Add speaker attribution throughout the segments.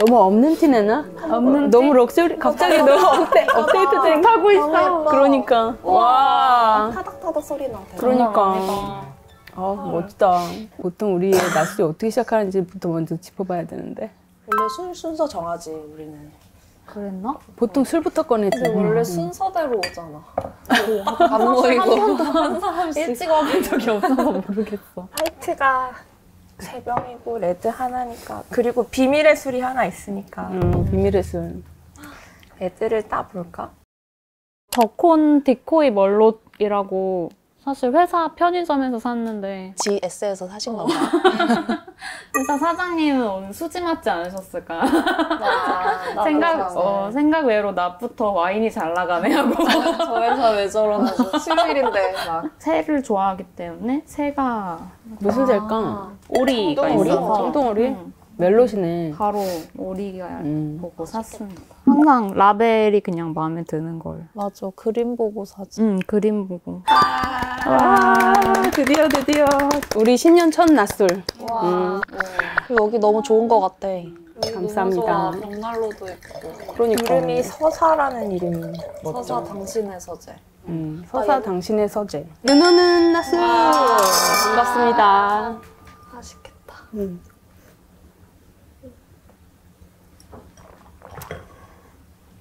Speaker 1: 너무 없는 티 내나?
Speaker 2: 없는
Speaker 1: 너무 럭셔리 갑자기 너무 업데이트 된 하고 있어. 그러니까 와
Speaker 3: 타닥타닥 소리 나.
Speaker 1: 그러니까 멋지다. 보통 우리의 낮술이 어떻게 시작하는지부터 먼저 짚어봐야 되는데
Speaker 3: 원래 순서 정하지 우리는.
Speaker 2: 그랬나?
Speaker 1: 보통 술부터 꺼내지.
Speaker 3: 근데 원래 순서대로 오잖아. 안 모이고 한 사람씩
Speaker 2: 일찍 와본 적이 없어서 모르겠어.
Speaker 3: 화이트가 3병이고 레드 하나니까 그리고 비밀의 술이 하나 있으니까
Speaker 1: 비밀의 술.
Speaker 3: 레드를 따볼까?
Speaker 2: 더콘 디코이 멀롯이라고 사실 회사 편의점에서 샀는데
Speaker 3: GS에서 사신 건가요?
Speaker 2: 회사 사장님은 오늘 수지 맞지 않으셨을까?
Speaker 3: 나도
Speaker 2: 생각 외로 낮부터 와인이 잘 나가네 하고
Speaker 3: 저 회사 왜 저러나 수요일인데 막
Speaker 2: 새를 좋아하기 때문에 새가
Speaker 1: 무슨 새일까?
Speaker 2: 오리가
Speaker 3: 청동오리?
Speaker 2: 있어서
Speaker 1: 청동오리? 멜롯이네.
Speaker 2: 바로 오리가 보고 샀습니다. 항상 라벨이 그냥 마음에 드는 걸.
Speaker 3: 맞아 그림 보고 사지.
Speaker 2: 그림 보고.
Speaker 1: 와 드디어 우리 신년 첫 낮술.
Speaker 3: 여기 너무 좋은 것 같아.
Speaker 1: 감사합니다.
Speaker 3: 벽난로도 있고.
Speaker 1: 그러니까
Speaker 3: 이름이 서사라는 이름이 멋져. 서사 당신의 서재.
Speaker 1: 서사 당신의 서재. 윤호는 낮술. 반갑습니다.
Speaker 3: 맛있겠다.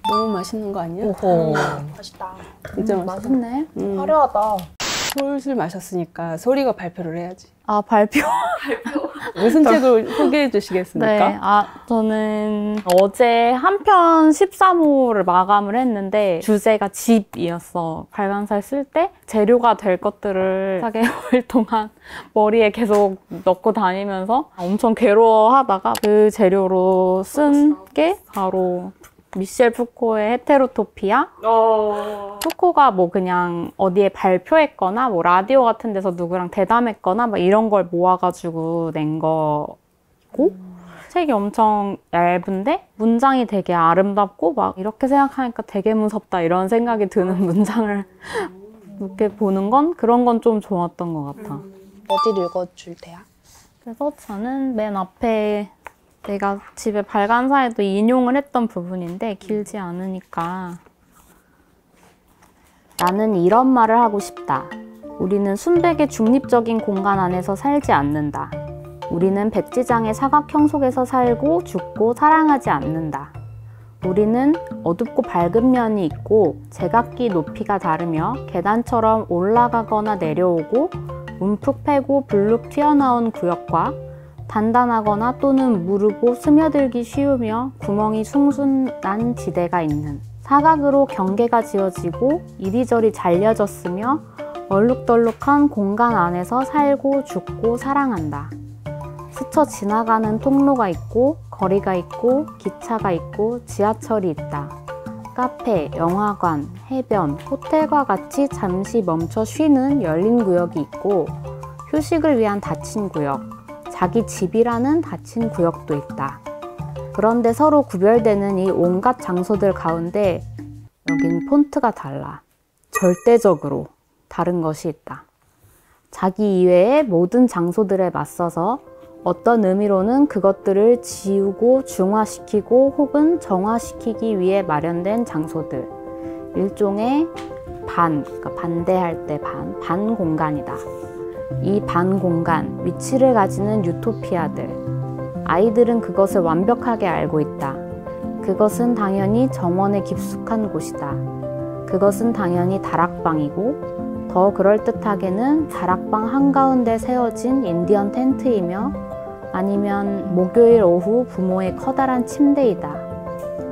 Speaker 1: 너무 맛있는 거 아니야?
Speaker 3: 맛있다.
Speaker 1: 진짜 맛있어.
Speaker 2: 맛있네.
Speaker 3: 화려하다.
Speaker 1: 솔솔 마셨으니까 소리가 발표를 해야지.
Speaker 2: 아, 발표?
Speaker 1: 무슨 책을 소개해 주시겠습니까?
Speaker 2: 네. 저는 어제 한편 13호를 마감을 했는데 주제가 집이었어. 발간사를 쓸 때 재료가 될 것들을 4개월 동안 머리에 계속 넣고 다니면서 엄청 괴로워하다가 그 재료로 쓴 게 바로 미셸 푸코의 헤테로토피아? 푸코가 뭐 그냥 어디에 발표했거나 뭐 라디오 같은 데서 누구랑 대담했거나 막 이런 걸 모아가지고 낸 거고 책이 엄청 얇은데 문장이 되게 아름답고 막 이렇게 생각하니까 되게 무섭다 이런 생각이 드는 문장을 이렇게 보는 건 그런 건 좀 좋았던 것 같아.
Speaker 3: 어디를 읽어줄 테야?
Speaker 2: 그래서 저는 맨 앞에 내가 집에 발간사에도 인용을 했던 부분인데 길지 않으니까 나는 이런 말을 하고 싶다. 우리는 순백의 중립적인 공간 안에서 살지 않는다. 우리는 백지장의 사각형 속에서 살고 죽고 사랑하지 않는다. 우리는 어둡고 밝은 면이 있고 제각기 높이가 다르며 계단처럼 올라가거나 내려오고 움푹 패고 불룩 튀어나온 구역과 단단하거나 또는 무르고 스며들기 쉬우며 구멍이 숭숭한 지대가 있는 사각으로 경계가 지어지고 이리저리 잘려졌으며 얼룩덜룩한 공간 안에서 살고 죽고 사랑한다. 스쳐 지나가는 통로가 있고 거리가 있고 기차가 있고 지하철이 있다. 카페, 영화관, 해변, 호텔과 같이 잠시 멈춰 쉬는 열린 구역이 있고 휴식을 위한 닫힌 구역, 자기 집이라는 닫힌 구역도 있다. 그런데 서로 구별되는 이 온갖 장소들 가운데 여긴 폰트가 달라. 절대적으로 다른 것이 있다. 자기 이외의 모든 장소들에 맞서서 어떤 의미로는 그것들을 지우고 중화시키고 혹은 정화시키기 위해 마련된 장소들. 일종의 그러니까 반대할 때 반 공간이다. 이 반 공간, 위치를 가지는 유토피아들. 아이들은 그것을 완벽하게 알고 있다. 그것은 당연히 정원의 깊숙한 곳이다. 그것은 당연히 다락방이고 더 그럴듯하게는 다락방 한가운데 세워진 인디언 텐트이며 아니면 목요일 오후 부모의 커다란 침대이다.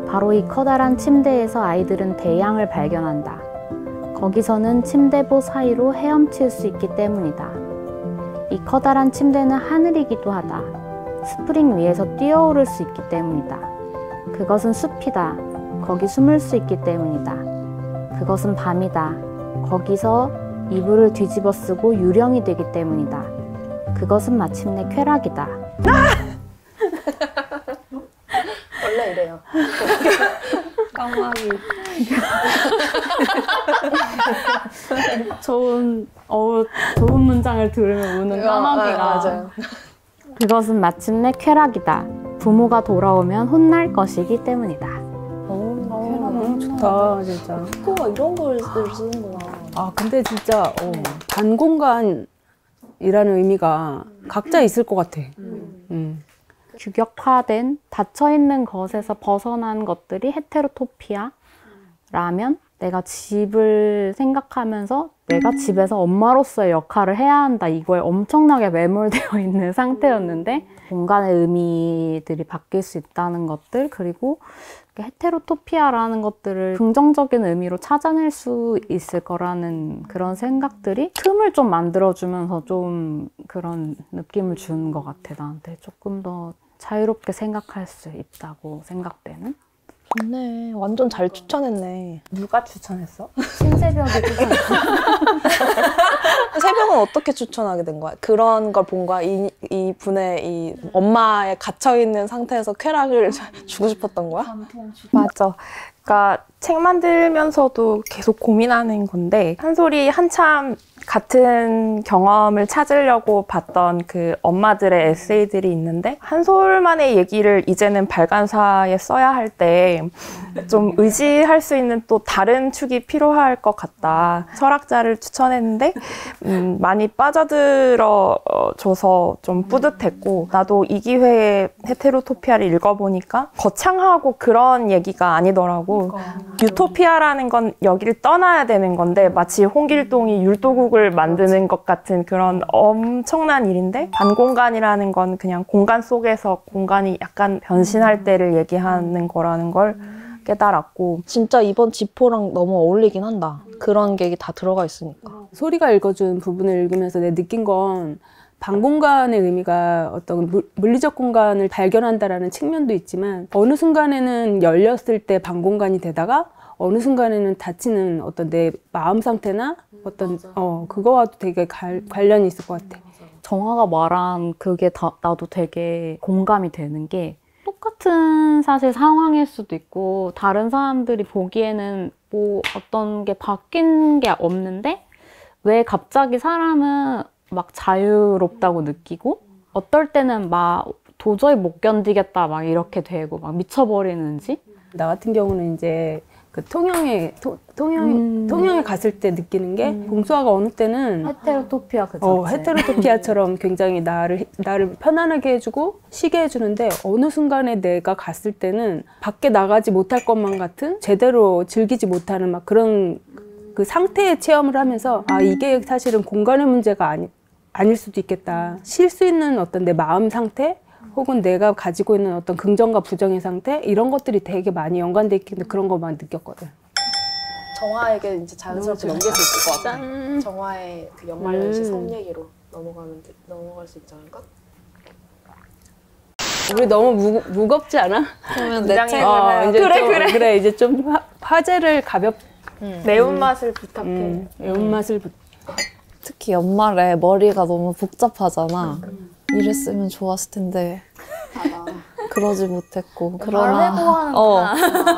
Speaker 2: 바로 이 커다란 침대에서 아이들은 대양을 발견한다. 거기서는 침대보 사이로 헤엄칠 수 있기 때문이다. 이 커다란 침대는 하늘이기도 하다. 스프링 위에서 뛰어오를 수 있기 때문이다. 그것은 숲이다. 거기 숨을 수 있기 때문이다. 그것은 밤이다. 거기서 이불을 뒤집어 쓰고 유령이 되기 때문이다. 그것은 마침내 쾌락이다.
Speaker 3: 원래 이래요. 까마귀.
Speaker 2: 좋은 문장을 들으면 우는 까마귀가.
Speaker 3: 맞아요.
Speaker 2: 그것은 마침내 쾌락이다. 부모가 돌아오면 혼날 것이기 때문이다.
Speaker 1: 너무 좋다 진짜.
Speaker 4: 학교가 이런 걸 쓰는구나.
Speaker 1: 아 근데 진짜 반공간이라는 의미가 각자 있을 것 같아.
Speaker 2: 규격화된 닫혀있는 것에서 벗어난 것들이 헤테로토피아라면 내가 집을 생각하면서 내가 집에서 엄마로서의 역할을 해야 한다, 이거에 엄청나게 매몰되어 있는 상태였는데 공간의 의미들이 바뀔 수 있다는 것들, 그리고 헤테로토피아라는 것들을 긍정적인 의미로 찾아낼 수 있을 거라는 그런 생각들이 틈을 좀 만들어주면서 좀 그런 느낌을 주는 것 같아. 나한테 조금 더 자유롭게 생각할 수 있다고 생각되는?
Speaker 4: 좋네. 완전 잘 추천했네.
Speaker 3: 누가 추천했어?
Speaker 2: 신새벽이 추천했어.
Speaker 4: 새벽은 어떻게 추천하게 된 거야? 그런 걸 본 거야? 이 분의 이 엄마에 갇혀있는 상태에서 쾌락을 주고 싶었던 거야?
Speaker 3: 맞아. 그러니까 책 만들면서도 계속 고민하는 건데 한솔이 한참 같은 경험을 찾으려고 봤던 그 엄마들의 에세이들이 있는데 한솔만의 얘기를 이제는 발간사에 써야 할 때 좀 의지할 수 있는 또 다른 축이 필요할 것 같다. 철학자를 추천했는데 많이 빠져들어줘서 좀 뿌듯했고, 나도 이 기회에 헤테로토피아를 읽어보니까 거창하고 그런 얘기가 아니더라고. 유토피아라는 건 여기를 떠나야 되는 건데 마치 홍길동이 율도국을 만드는 것 같은 그런 엄청난 일인데, 반공간이라는 건 그냥 공간 속에서 공간이 약간 변신할 때를 얘기하는 거라는 걸 깨달았고,
Speaker 4: 진짜 이번 지포랑 너무 어울리긴 한다. 그런 게 다 들어가 있으니까.
Speaker 1: 소리가 읽어준 부분을 읽으면서 내가 느낀 건 반공간의 의미가 어떤 물리적 공간을 발견한다라는 측면도 있지만 어느 순간에는 열렸을 때 반공간이 되다가 어느 순간에는 닫히는 어떤 내 마음 상태나 어떤 그거와도 되게 관련이 있을 것 같아.
Speaker 2: 정화가 말한 그게 나도 되게 공감이 되는 게, 똑같은 사실 상황일 수도 있고 다른 사람들이 보기에는 뭐 어떤 게 바뀐 게 없는데 왜 갑자기 사람은 막 자유롭다고 느끼고 어떨 때는 막 도저히 못 견디겠다 막 이렇게 되고 막 미쳐버리는지.
Speaker 1: 나 같은 경우는 이제 그 통영에 갔을 때 느끼는 게 봉수아가 어느 때는
Speaker 2: 헤테로토피아 그 자체.
Speaker 1: 헤테로토피아처럼 굉장히 나를 편안하게 해주고 쉬게 해주는데, 어느 순간에 내가 갔을 때는 밖에 나가지 못할 것만 같은, 제대로 즐기지 못하는 막 그런 그 상태의 체험을 하면서 아, 이게 사실은 공간의 문제가 아닐 수도 있겠다. 쉴 수 있는 어떤 내 마음 상태 혹은 내가 가지고 있는 어떤 긍정과 부정의 상태, 이런 것들이 되게 많이 연관돼 있는데 그런 것만 느꼈거든.
Speaker 4: 정화에게 이제 자연스럽게 넘길 수 있을 것 같아. 정화의 그 연말연시 성 얘기로 넘어갈 수 있지 않을까?
Speaker 1: 우리 너무 무겁지 않아?
Speaker 4: 그러면 내 책을
Speaker 1: 이제 그래 이제 좀 화제를
Speaker 3: 매운맛을 부탁해.
Speaker 1: 매운맛을
Speaker 5: 특히 연말에 머리가 너무 복잡하잖아. 이랬으면 좋았을 텐데 그러지 못했고, 그러나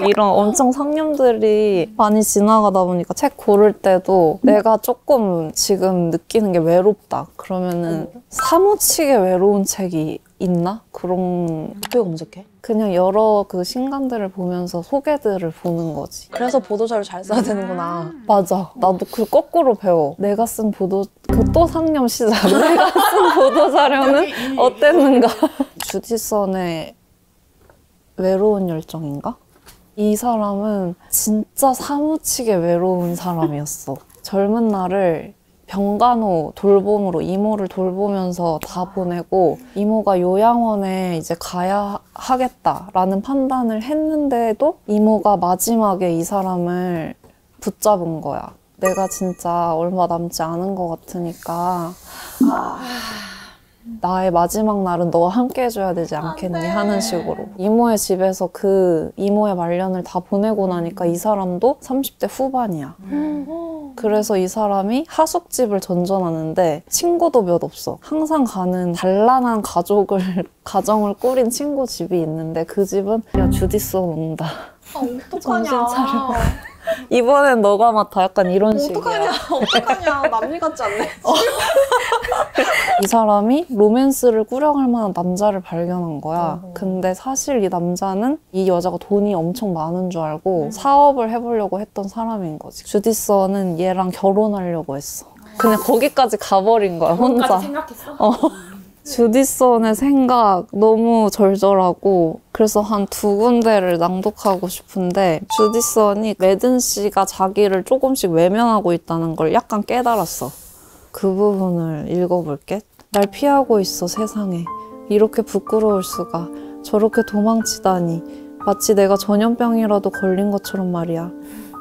Speaker 5: 이런 엄청 상념들이 많이 지나가다 보니까 책 고를 때도 내가 조금 지금 느끼는 게 외롭다 그러면은 사무치게 외로운 책이 있나? 그런,
Speaker 4: 어떻게 검색해?
Speaker 5: 그냥 여러 그 신간들을 보면서 소개들을 보는 거지.
Speaker 4: 그래서 보도자료 잘 써야 되는구나.
Speaker 5: 맞아. 나도 그 거꾸로 배워. 내가 쓴 또 상념 시작. 내가 쓴 보도자료는 어땠는가? 주디선의 외로운 열정인가? 이 사람은 진짜 사무치게 외로운 사람이었어. 젊은 날을 병간호 돌봄으로 이모를 돌보면서 다 보내고, 이모가 요양원에 이제 가야 하겠다라는 판단을 했는데도 이모가 마지막에 이 사람을 붙잡은 거야. 내가 진짜 얼마 남지 않은 것 같으니까 나의 마지막 날은 너와 함께 해줘야 되지 않겠니 하는 식으로. 이모의 집에서 그 이모의 말년을 다 보내고 나니까 이 사람도 30대 후반이야. 그래서 이 사람이 하숙집을 전전하는데 친구도 몇 없어. 항상 가는 단란한 가정을 꾸린 친구 집이 있는데 그 집은 야 주디스 온다.
Speaker 4: 어떡하냐.
Speaker 5: 이번엔 너가 맡아. 약간 이런 식이야.
Speaker 4: 어떡하냐. 남일 같지 않네.
Speaker 5: 이 사람이 로맨스를 꾸려갈 만한 남자를 발견한 거야. 근데 사실 이 남자는 이 여자가 돈이 엄청 많은 줄 알고 사업을 해보려고 했던 사람인 거지. 주디서는 얘랑 결혼하려고 했어. 그냥 거기까지 가버린 거야, 혼자.
Speaker 4: 생각했어?
Speaker 5: 주디선의 생각 너무 절절하고 그래서 한 2군데를 낭독하고 싶은데 주디선이 매든 씨가 자기를 조금씩 외면하고 있다는 걸 약간 깨달았어. 그 부분을 읽어볼게. 날 피하고 있어 세상에. 이렇게 부끄러울 수가. 저렇게 도망치다니. 마치 내가 전염병이라도 걸린 것처럼 말이야.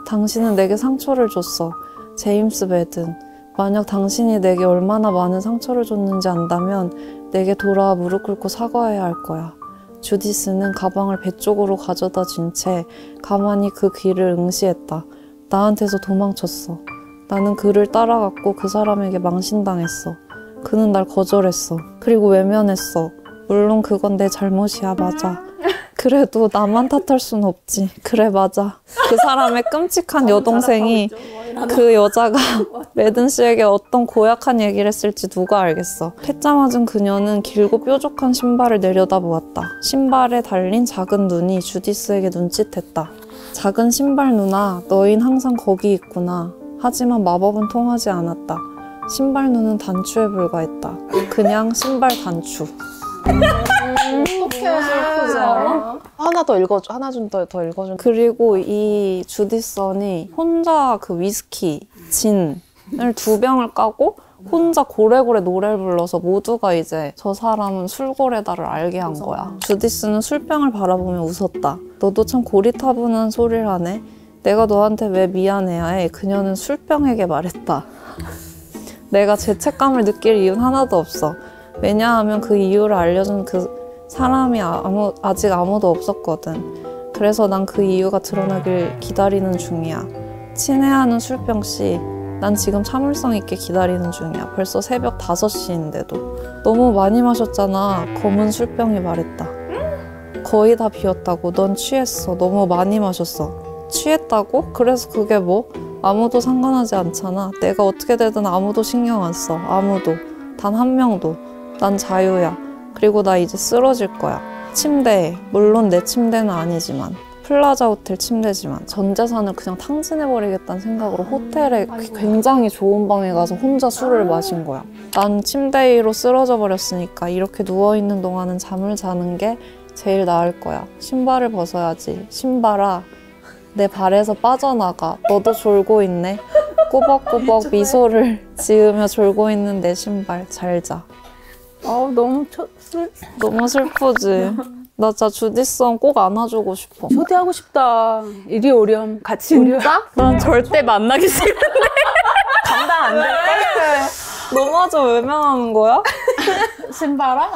Speaker 5: 당신은 내게 상처를 줬어. 제임스 매든. 만약 당신이 내게 얼마나 많은 상처를 줬는지 안다면 내게 돌아와 무릎 꿇고 사과해야 할 거야. 주디스는 가방을 배 쪽으로 가져다 진 채 가만히 그 귀를 응시했다. 나한테서 도망쳤어. 나는 그를 따라갔고 그 사람에게 망신당했어. 그는 날 거절했어. 그리고 외면했어. 물론 그건 내 잘못이야, 맞아. 그래도 나만 탓할 순 없지. 그래, 맞아. 그 사람의 끔찍한 여동생이 그 여자가 매든 씨에게 어떤 고약한 얘기를 했을지 누가 알겠어. 패자 맞은 그녀는 길고 뾰족한 신발을 내려다보았다. 신발에 달린 작은 눈이 주디스에게 눈짓했다. 작은 신발 누나, 너흰 항상 거기 있구나. 하지만 마법은 통하지 않았다. 신발 눈은 단추에 불과했다. 그냥 신발 단추.
Speaker 4: 어떡해. 하나 더 읽어줘. 하나 좀 더 읽어줘.
Speaker 5: 그리고 이 주디선이 혼자 그 위스키, 진을 2병을 까고 혼자 고래고래 노래를 불러서 모두가 이제 저 사람은 술고래다를 알게 한 거야. 주디스는 술병을 바라보며 웃었다. 너도 참 고리타분한 소리를 하네. 내가 너한테 왜 미안해야 해? 그녀는 술병에게 말했다. 내가 죄책감을 느낄 이유는 하나도 없어. 왜냐하면 그 이유를 알려준 그 사람이 아직 아무도 없었거든. 그래서 난 그 이유가 드러나길 기다리는 중이야. 친애하는 술병씨, 난 지금 참을성 있게 기다리는 중이야. 벌써 새벽 5시인데도. 너무 많이 마셨잖아. 검은 술병이 말했다. 거의 다 비었다고. 넌 취했어. 너무 많이 마셨어. 취했다고? 그래서 그게 뭐? 아무도 상관하지 않잖아. 내가 어떻게 되든 아무도 신경 안 써. 아무도. 단 한 명도. 난 자유야. 그리고 나 이제 쓰러질 거야. 침대에. 물론 내 침대는 아니지만. 플라자 호텔 침대지만. 전 재산을 그냥 탕진해버리겠다는 생각으로 호텔에 굉장히 좋은 방에 가서 혼자 술을 마신 거야. 난 침대 위로 쓰러져 버렸으니까 이렇게 누워있는 동안은 잠을 자는 게 제일 나을 거야. 신발을 벗어야지. 신발아. 내 발에서 빠져나가. 너도 졸고 있네. 꾸벅꾸벅 미소를 지으며 졸고 있는 내 신발. 잘 자.
Speaker 1: 너무
Speaker 5: 너무 슬프지. 나 진짜 주디선 꼭 안아주고 싶어.
Speaker 1: 초대하고 싶다. 이리 오렴. 같이 오렴.
Speaker 2: 난 절대 만나기 싫은데.
Speaker 5: 감당 안 될 걸? 너마저 외면하는 거야?
Speaker 4: 신발아?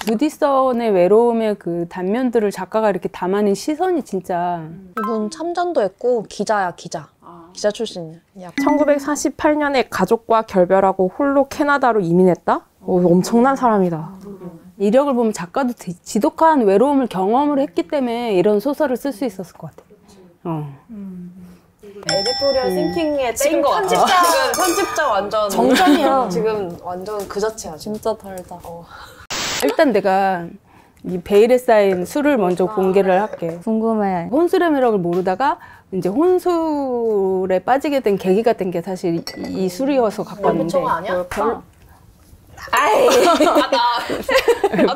Speaker 1: 주디선의 외로움의 그 단면들을 작가가 이렇게 담아낸 시선이 진짜
Speaker 4: 이분 참전도 했고 기자야, 기자. 기자 출신이야.
Speaker 3: 1948년에 가족과 결별하고 홀로 캐나다로 이민했다? 엄청난 사람이다.
Speaker 1: 이력을 보면 작가도 지독한 외로움을 경험을 했기 때문에 이런 소설을 쓸 수 있었을 것 같아.
Speaker 4: 에디토리얼 싱킹에 땡 거 같아. 편집자 완전
Speaker 3: 정전이야.
Speaker 4: 지금 완전 그 자체야. 지금.
Speaker 5: 진짜 달다.
Speaker 1: 일단 내가 이 베일에 쌓인 술을 먼저 공개를 할게.
Speaker 2: 궁금해.
Speaker 1: 혼술의 매력을 모르다가 이제 혼술에 빠지게 된 계기가 된 게 사실 이 술이어서 갖고 왔는데.
Speaker 4: 별미청 아니야?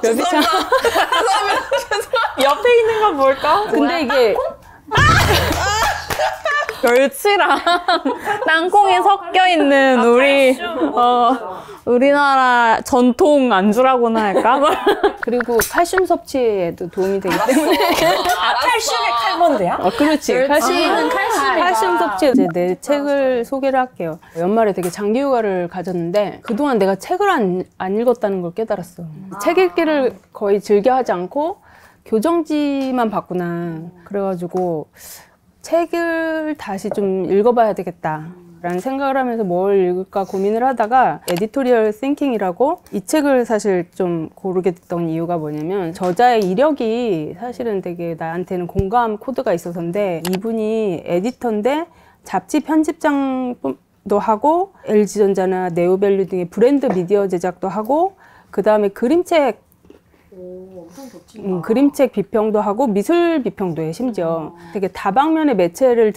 Speaker 1: 별미청.
Speaker 3: 옆에 있는 건 뭘까?
Speaker 1: 근데 이게
Speaker 2: 멸치랑 땅콩이 섞여 있는 우리나라 전통 안주라고나 할까?
Speaker 1: 그리고 칼슘 섭취에도 도움이 되기 때문에.
Speaker 3: 칼슘의 칼본데야?
Speaker 1: 그렇지. 칼슘 섭취. 이제 내 책을 소개를 할게요. 연말에 되게 장기 휴가를 가졌는데 그동안 내가 책을 안 읽었다는 걸 깨달았어. 책 읽기를 거의 즐겨 하지 않고 교정지만 봤구나. 그래가지고 책을 다시 좀 읽어봐야 되겠다. 라는 생각을 하면서 뭘 읽을까 고민을 하다가 에디토리얼 싱킹이라고 이 책을 사실 좀 고르게 됐던 이유가 뭐냐면 저자의 이력이 사실은 되게 나한테는 공감 코드가 있어서인데 이분이 에디터인데 잡지 편집장도 하고 LG전자나 네오밸류 등의 브랜드 미디어 제작도 하고 그 다음에 그림책 그림책 비평도 하고 미술 비평도 해 심지어 되게 다방면의 매체를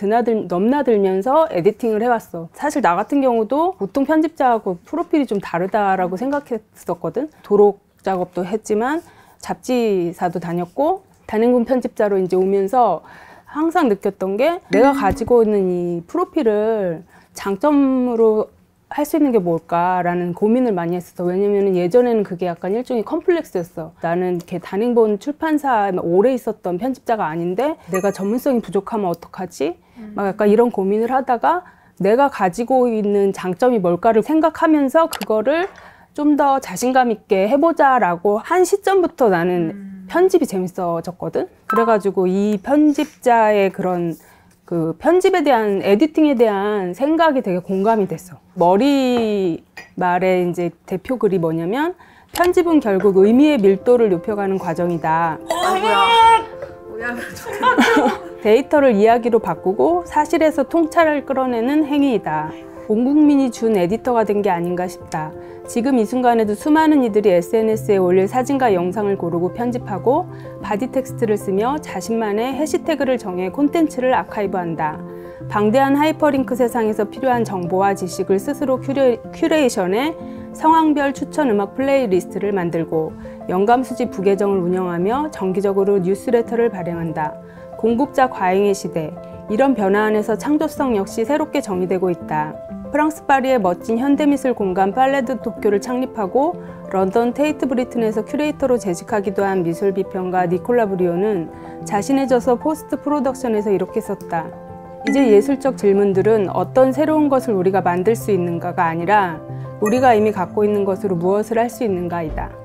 Speaker 1: 넘나들면서 에디팅을 해왔어. 사실 나 같은 경우도 보통 편집자하고 프로필이 좀 다르다라고 생각했었거든. 도록 작업도 했지만 잡지사도 다녔고 단행본 편집자로 이제 오면서 항상 느꼈던 게 내가 가지고 있는 이 프로필을 장점으로 할 수 있는 게 뭘까라는 고민을 많이 했었어. 왜냐면 예전에는 그게 약간 일종의 컴플렉스였어. 나는 이렇게 단행본 출판사에 오래 있었던 편집자가 아닌데 내가 전문성이 부족하면 어떡하지? 막 약간 이런 고민을 하다가 내가 가지고 있는 장점이 뭘까를 생각하면서 그거를 좀 더 자신감 있게 해보자라고 한 시점부터 나는 편집이 재밌어졌거든. 그래가지고 이 편집자의 그런 그 편집에 대한 에디팅에 대한 생각이 되게 공감이 됐어. 머리 말의 이제 대표 글이 뭐냐면 편집은 결국 의미의 밀도를 높여가는 과정이다. 데이터를 이야기로 바꾸고 사실에서 통찰을 끌어내는 행위이다. 온 국민이 준 에디터가 된 게 아닌가 싶다. 지금 이 순간에도 수많은 이들이 SNS에 올릴 사진과 영상을 고르고 편집하고 바디 텍스트를 쓰며 자신만의 해시태그를 정해 콘텐츠를 아카이브한다. 방대한 하이퍼링크 세상에서 필요한 정보와 지식을 스스로 큐레이션해 상황별 추천 음악 플레이리스트를 만들고 영감 수집 부계정을 운영하며 정기적으로 뉴스레터를 발행한다. 공급자 과잉의 시대. 이런 변화 안에서 창조성 역시 새롭게 정의되고 있다. 프랑스 파리의 멋진 현대미술 공간 팔레드 도쿄를 창립하고 런던 테이트 브리튼에서 큐레이터로 재직하기도 한 미술 비평가 니콜라 브리오는 자신의 저서 포스트 프로덕션에서 이렇게 썼다. 이제 예술적 질문들은 어떤 새로운 것을 우리가 만들 수 있는가가 아니라 우리가 이미 갖고 있는 것으로 무엇을 할 수 있는가이다.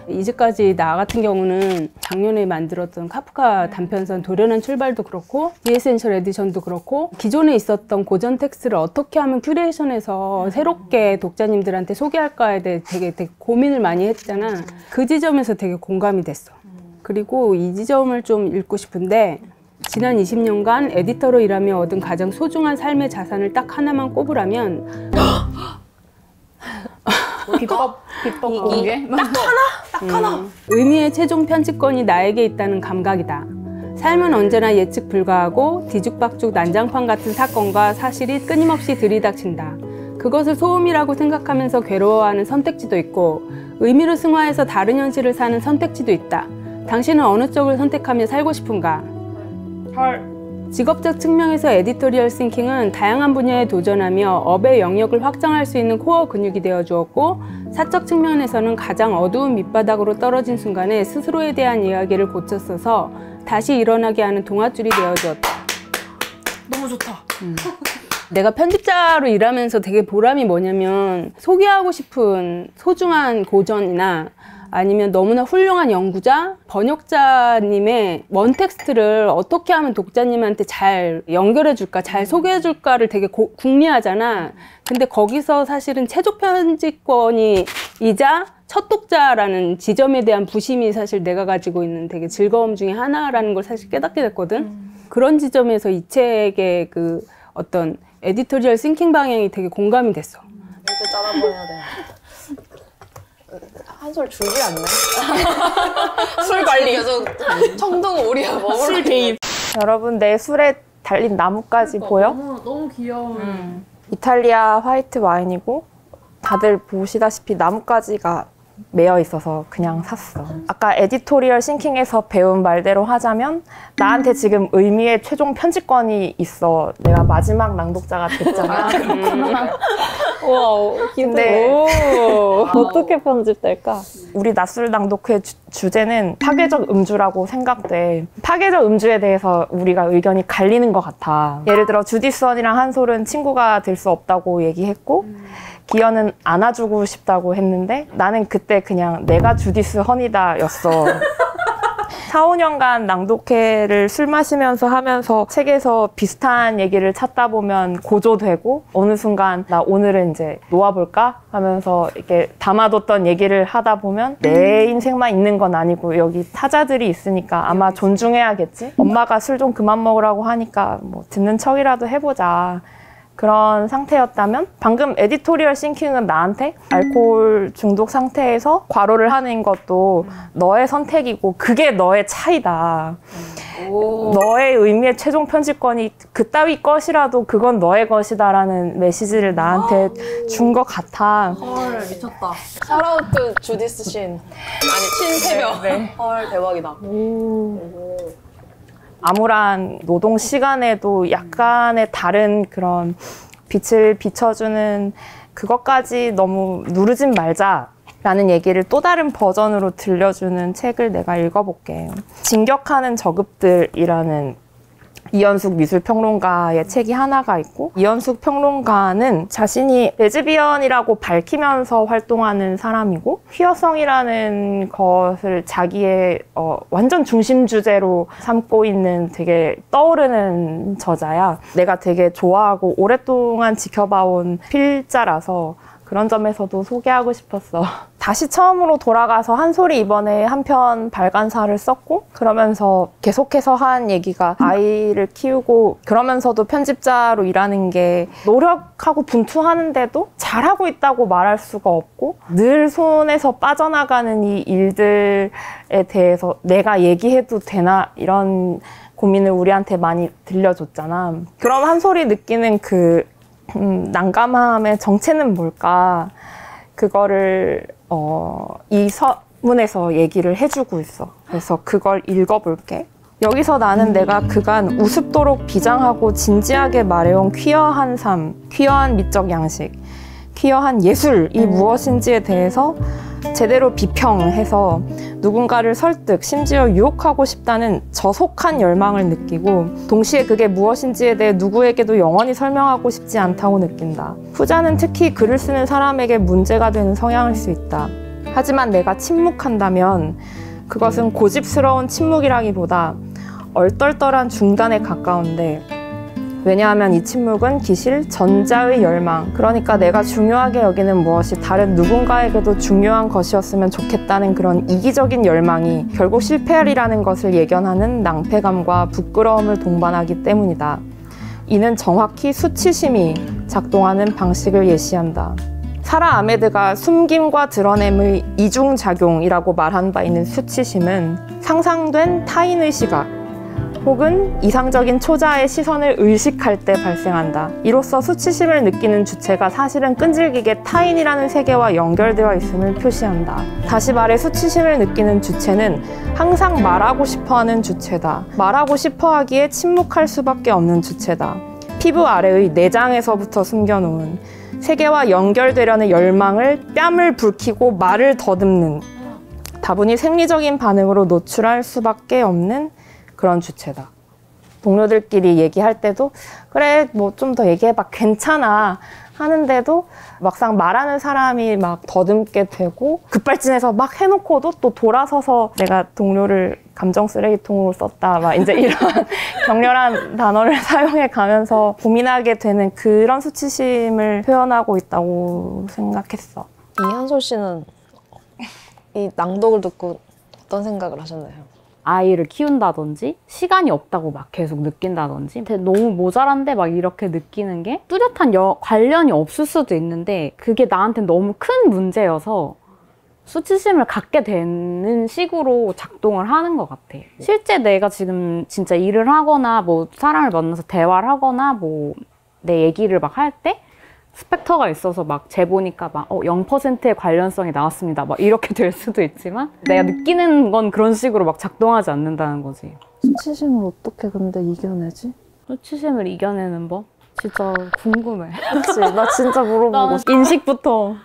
Speaker 1: 이제까지 나 같은 경우는 작년에 만들었던 카프카 단편선 도련한 출발도 그렇고 디에센셜 에디션도 그렇고 기존에 있었던 고전 텍스트를 어떻게 하면 큐레이션해서 새롭게 독자님들한테 소개할까에 대해 되게 고민을 많이 했잖아. 그 지점에서 되게 공감이 됐어. 그리고 이 지점을 좀 읽고 싶은데 지난 20년간 에디터로 일하며 얻은 가장 소중한 삶의 자산을 딱 하나만 꼽으라면
Speaker 4: 비법 공개? 딱 하나.
Speaker 1: 의미의 최종 편집권이 나에게 있다는 감각이다. 삶은 언제나 예측 불가하고 뒤죽박죽 난장판 같은 사건과 사실이 끊임없이 들이닥친다. 그것을 소음이라고 생각하면서 괴로워하는 선택지도 있고 의미로 승화해서 다른 현실을 사는 선택지도 있다. 당신은 어느 쪽을 선택하며 살고 싶은가? 직업적 측면에서 에디토리얼 싱킹은 다양한 분야에 도전하며 업의 영역을 확장할 수 있는 코어 근육이 되어 주었고 사적 측면에서는 가장 어두운 밑바닥으로 떨어진 순간에 스스로에 대한 이야기를 고쳤어서 다시 일어나게 하는 동아줄이 되어 주었다.
Speaker 4: 너무 좋다.
Speaker 1: 내가 편집자로 일하면서 되게 보람이 뭐냐면 소개하고 싶은 소중한 고전이나 아니면 너무나 훌륭한 연구자, 번역자님의 원 텍스트를 어떻게 하면 독자님한테 잘 연결해 줄까, 잘 소개해 줄까를 되게 궁리하잖아. 근데 거기서 사실은 최종 편집권이이자 첫 독자라는 지점에 대한 부심이 사실 내가 가지고 있는 되게 즐거움 중에 하나라는 걸 사실 깨닫게 됐거든. 그런 지점에서 이 책의 그 어떤 에디토리얼 싱킹 방향이 되게 공감이 됐어.
Speaker 4: 이렇게 짜다보여야 돼. 한솔 줄지 않네. 술 관리 계속 청동 오리야 먹으러. 술 개입.
Speaker 3: 여러분 내 술에 달린 나뭇가지 보여?
Speaker 4: 너무 귀여워.
Speaker 3: 이탈리아 화이트 와인이고 다들 보시다시피 나뭇가지가 매여 있어서 그냥 샀어. 아까 에디토리얼 싱킹에서 배운 말대로 하자면 나한테 지금 의미의 최종 편집권이 있어. 내가 마지막 낭독자가 됐잖아.
Speaker 5: 우와,
Speaker 3: 근데
Speaker 5: 어떻게 편집될까?
Speaker 3: 우리 낯술 낭독회 주제는 파괴적 음주라고 생각돼. 파괴적 음주에 대해서 우리가 의견이 갈리는 것 같아. 예를 들어 주디스 헌이랑 한솔은 친구가 될 수 없다고 얘기했고 기현은 안아주고 싶다고 했는데 나는 그때 그냥 내가 주디스 헌이다 였어. 4, 5년간 낭독회를 술 마시면서 하면서 책에서 비슷한 얘기를 찾다 보면 고조되고 어느 순간 나 오늘은 이제 놓아볼까 하면서 이렇게 담아뒀던 얘기를 하다 보면 내 인생만 있는 건 아니고 여기 타자들이 있으니까 아마 존중해야겠지. 엄마가 술 좀 그만 먹으라고 하니까 뭐 듣는 척이라도 해보자. 그런 상태였다면 방금 에디토리얼 싱킹은 나한테 알코올 중독 상태에서 과로를 하는 것도 너의 선택이고 그게 너의 차이다. 너의 의미의 최종 편집권이 그따위 것이라도 그건 너의 것이다라는 메시지를 나한테 준 것 같아.
Speaker 4: 헐 미쳤다. 샤라우트 주디스 신. 아니 신세명.
Speaker 3: 네.
Speaker 4: 헐 대박이다.
Speaker 3: 암울한 노동 시간에도 약간의 다른 그런 빛을 비춰주는 그것까지 너무 누르진 말자라는 얘기를 또 다른 버전으로 들려주는 책을 내가 읽어볼게. 진격하는 저급들이라는 이현숙 미술평론가의 책이 하나가 있고, 이현숙 평론가는 자신이 레즈비언이라고 밝히면서 활동하는 사람이고 퀴어성이라는 것을 자기의 완전 중심 주제로 삼고 있는 되게 떠오르는 저자야. 내가 되게 좋아하고 오랫동안 지켜봐온 필자라서 그런 점에서도 소개하고 싶었어. 다시 처음으로 돌아가서 한솔이 이번에 한 편 발간사를 썼고, 그러면서 계속해서 한 얘기가 아이를 키우고 그러면서도 편집자로 일하는 게 노력하고 분투하는데도 잘하고 있다고 말할 수가 없고, 늘 손에서 빠져나가는 이 일들에 대해서 내가 얘기해도 되나 이런 고민을 우리한테 많이 들려줬잖아. 그럼 한솔이 느끼는 그 난감함의 정체는 뭘까? 그거를 이 서문에서 얘기를 해주고 있어. 그래서 그걸 읽어볼게. 여기서 나는 내가 그간 우습도록 비장하고 진지하게 말해온 퀴어한 삶, 퀴어한 미적 양식, 퀴어한 예술이 무엇인지에 대해서 제대로 비평해서 누군가를 설득, 심지어 유혹하고 싶다는 저속한 열망을 느끼고, 동시에 그게 무엇인지에 대해 누구에게도 영원히 설명하고 싶지 않다고 느낀다. 후자는 특히 글을 쓰는 사람에게 문제가 되는 성향일 수 있다. 하지만 내가 침묵한다면 그것은 고집스러운 침묵이라기보다 얼떨떨한 중단에 가까운데, 왜냐하면 이 침묵은 기실 전자의 열망, 그러니까 내가 중요하게 여기는 무엇이 다른 누군가에게도 중요한 것이었으면 좋겠다는 그런 이기적인 열망이 결국 실패하리라는 것을 예견하는 낭패감과 부끄러움을 동반하기 때문이다. 이는 정확히 수치심이 작동하는 방식을 예시한다. 사라 아메드가 숨김과 드러냄의 이중작용이라고 말한 바 있는 수치심은 상상된 타인의 시각, 혹은 이상적인 초자의 시선을 의식할 때 발생한다. 이로써 수치심을 느끼는 주체가 사실은 끈질기게 타인이라는 세계와 연결되어 있음을 표시한다. 다시 말해 수치심을 느끼는 주체는 항상 말하고 싶어하는 주체다. 말하고 싶어하기에 침묵할 수밖에 없는 주체다. 피부 아래의 내장에서부터 숨겨놓은 세계와 연결되려는 열망을 뺨을 붉히고 말을 더듬는, 다분히 생리적인 반응으로 노출할 수밖에 없는 그런 주체다. 동료들끼리 얘기할 때도 그래 뭐 좀 더 얘기해봐 괜찮아 하는데도 막상 말하는 사람이 막 더듬게 되고, 급발진해서 막 해놓고도 또 돌아서서 내가 동료를 감정 쓰레기통으로 썼다 막 이제 이런 격렬한 단어를 사용해 가면서 고민하게 되는 그런 수치심을 표현하고 있다고 생각했어.
Speaker 4: 이한솔 씨는 이 낭독을 듣고 어떤 생각을 하셨나요?
Speaker 2: 아이를 키운다든지 시간이 없다고 막 계속 느낀다든지 너무 모자란데 막 이렇게 느끼는 게 뚜렷한 관련이 없을 수도 있는데, 그게 나한테 너무 큰 문제여서 수치심을 갖게 되는 식으로 작동을 하는 것 같아. 실제 내가 지금 진짜 일을 하거나 뭐 사람을 만나서 대화를 하거나 뭐 내 얘기를 막 할 때 스펙터가 있어서 막 재보니까 막 0%의 관련성이 나왔습니다 막 이렇게 될 수도 있지만, 내가 느끼는 건 그런 식으로 막 작동하지 않는다는 거지.
Speaker 5: 수치심을 어떻게 근데 이겨내지?
Speaker 2: 수치심을 이겨내는 법? 진짜 궁금해.
Speaker 5: 그치? 나 진짜 물어보고 싶어.
Speaker 2: 인식부터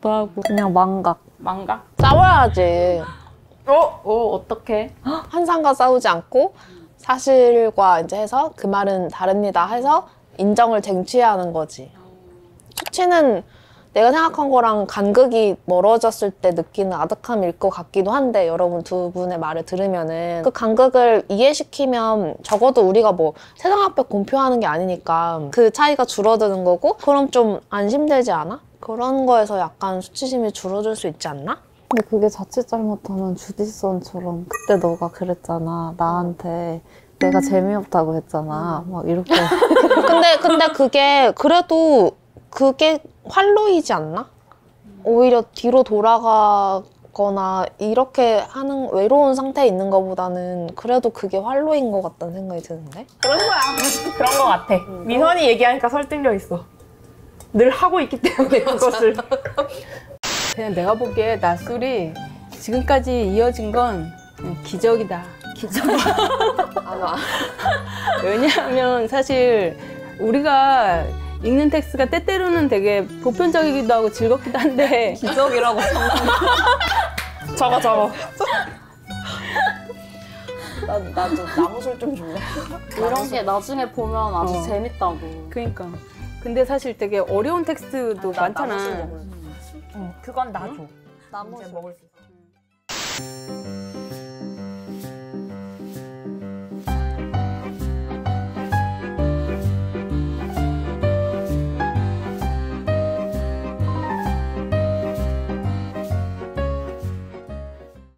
Speaker 2: 하고.
Speaker 5: 그냥 망각.
Speaker 2: 망각?
Speaker 4: 싸워야지.
Speaker 2: 어떻게?
Speaker 4: 환상과 싸우지 않고 사실과 이제 해서 그 말은 다릅니다 해서 인정을 쟁취해야 하는 거지. 수치는
Speaker 5: 내가 생각한 거랑 간극이 멀어졌을 때 느끼는 아득함일 것 같기도 한데 여러분 두 분의 말을 들으면은 그 간극을 이해시키면 적어도 우리가 뭐 세상 앞에 공표하는 게 아니니까 그 차이가 줄어드는 거고 그럼 좀 안심되지 않아? 그런 거에서 약간 수치심이 줄어들 수 있지 않나?
Speaker 6: 근데 그게 자칫 잘못하면 주디선처럼 그때 너가 그랬잖아. 나한테 내가 재미없다고 했잖아. 막 이렇게.
Speaker 5: 근데 그게 그래도 그게 활로이지 않나? 오히려 뒤로 돌아가거나 이렇게 하는 외로운 상태에 있는 것보다는 그래도 그게 활로인 것 같다는 생각이 드는데?
Speaker 3: 그런 거야. 그런 거 같아. 민원이 얘기하니까 설득력 있어. 늘 하고 있기 때문에 그것을.
Speaker 1: 그냥 내가 보기에 낮술이 지금까지 이어진 건 그냥 기적이다.
Speaker 5: 아마
Speaker 1: 왜냐하면 사실 우리가 읽는 텍스트가 때때로는 되게 보편적이기도 하고 즐겁기도 한데
Speaker 5: 기적이라고
Speaker 3: 적어.
Speaker 5: 나도 나무술 좀 줄래?
Speaker 2: 이런 게 나중에 보면 아주 재밌다고.
Speaker 1: 그러니까 근데 사실 되게 어려운 텍스트도 많잖아.
Speaker 3: 그건 나줘.
Speaker 5: 나무술
Speaker 3: 먹을 수 있어.